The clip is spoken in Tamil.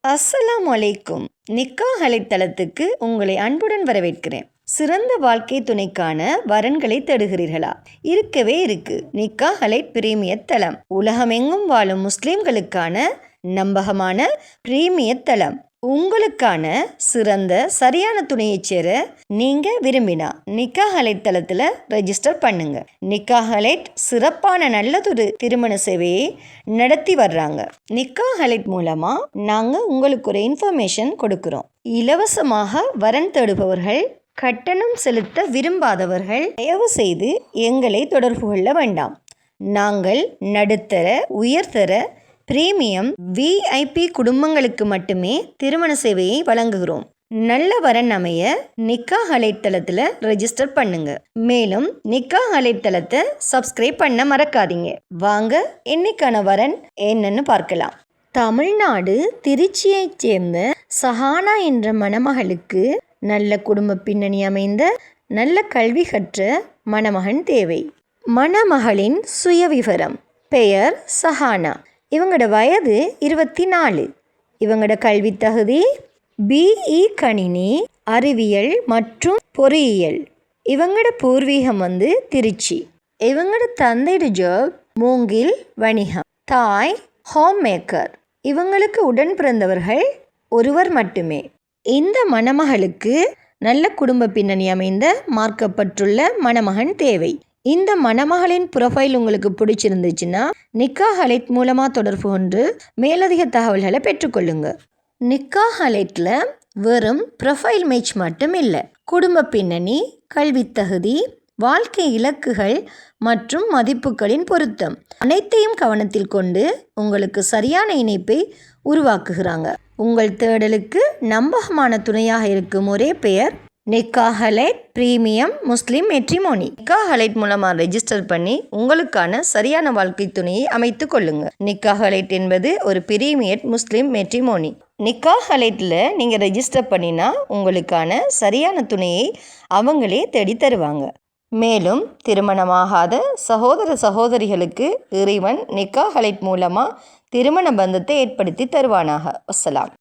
அஸ்ஸலாமு அலைக்கும். நிக்காஹ் அலைத்தளத்துக்கு உங்களை அன்புடன் வரவேற்கிறேன். சிறந்த வாழ்க்கை துணைக்கான வரன்களை தேடுகிறீர்களா? இருக்கவே இருக்கு நிக்காஹ் அலை பிரீமியர் தளம். உலகமெங்கும் வாழும் முஸ்லிம்களுக்கான நம்பகமான பிரீமியர் தளம். உங்களுக்கான சிறந்த சரியான துணையை சேர நீங்க விரும்பினா நிக்காஹ் அலைத்தளத்தில் ரெஜிஸ்டர் பண்ணுங்க. நிக்காஹ் அலைட் சிறப்பான நல்லதொரு திருமண சேவையை நடத்தி வர்றாங்க. நிக்காஹ் அலைட் மூலமா நாங்க உங்களுக்கு ஒரு இன்ஃபர்மேஷன் கொடுக்கிறோம். இலவசமாக வரன் தேடுபவர்கள், கட்டணம் செலுத்த விரும்பாதவர்கள் தயவு செய்து எங்களை தொடர்பு கொள்ள வேண்டாம். நாங்கள் நடுத்தர, உயர்தர, பிரீமியம், விஐபி குடும்பங்களுக்கு மட்டுமே திருமண சேவையை வழங்குகிறோம். நல்ல வரன் அமைய நிக்காஹ் அலைத்தளத்தில் ரெஜிஸ்டர் பண்ணுங்க. மேலும் நிக்காஹ் அலைத்தளத்தை சப்ஸ்கிரைப் பண்ண மறக்காதீங்க. வாங்க இன்னைக்கான வரன் என்னன்னு பார்க்கலாம். தமிழ்நாடு திருச்சியைச் சேர்ந்த சஹானா என்ற மணமகளுக்கு நல்ல குடும்ப பின்னணி அமைந்த, நல்ல கல்வி கற்ற மணமகன் தேவை. மணமகளின் சுயவிவரம்: பெயர் சஹானா. இவங்களோட வயது 24. இவங்களோட கல்வி தகுதி பிஇ கணினி, அறிவியல் மற்றும் பொறியியல். இவங்களோட பூர்வீகம் திருச்சி. இவங்களோட தந்தையோட ஜாப் மூங்கில் வணிகம். தாய் ஹோம் மேக்கர். இவங்களுக்கு உடன் பிறந்தவர்கள் ஒருவர் மட்டுமே. இந்த மணமகளுக்கு நல்ல குடும்ப பின்னணி அமைந்த, மார்க்கப்பட்டுள்ள மணமகன் தேவை. இந்த மணமகளின் ப்ரொஃபைல் உங்களுக்கு பிடிச்சிருந்துச்சுன்னா நிக்காஹ் அலைட் மூலமாக தொடர்பு கொண்டு மேலதிக தகவல்களை பெற்றுக்கொள்ளுங்க. நிக்காஹ் அலைட்டில் வெறும் ப்ரொஃபைல் மேட்ச் மட்டும் இல்லை, குடும்ப பின்னணி, கல்வி தகுதி, வாழ்க்கை இலக்குகள் மற்றும் மதிப்புகளின் பொருத்தம் அனைத்தையும் கவனத்தில் கொண்டு உங்களுக்கு சரியான இணைப்பை உருவாக்குகிறாங்க. உங்கள் தேடலுக்கு நம்பகமான துணையாக இருக்கும் ஒரே பெயர் நிக்காஹ் அலைட் பிரீமியம் முஸ்லிம் மேட்ரிமோனி. நிக்காஹ் அலைட் மூலமாக ரெஜிஸ்டர் பண்ணி உங்களுக்கான சரியான வாழ்க்கை துணையை அமைத்து கொள்ளுங்க. நிக்காஹ் அலைட் என்பது ஒரு பிரீமியர் முஸ்லிம் மேட்ரிமோனி. நிக்காஹ் அலைட்டில் நீங்கள் ரெஜிஸ்டர் பண்ணினா உங்களுக்கான சரியான துணையை அவங்களே தேடி தருவாங்க. மேலும் திருமணமாகாத சகோதர சகோதரிகளுக்கு இறைவன் நிக்காஹ் அலைட் மூலமாக திருமண பந்தத்தை ஏற்படுத்தி தருவானாக. வஸ்ஸலாம்.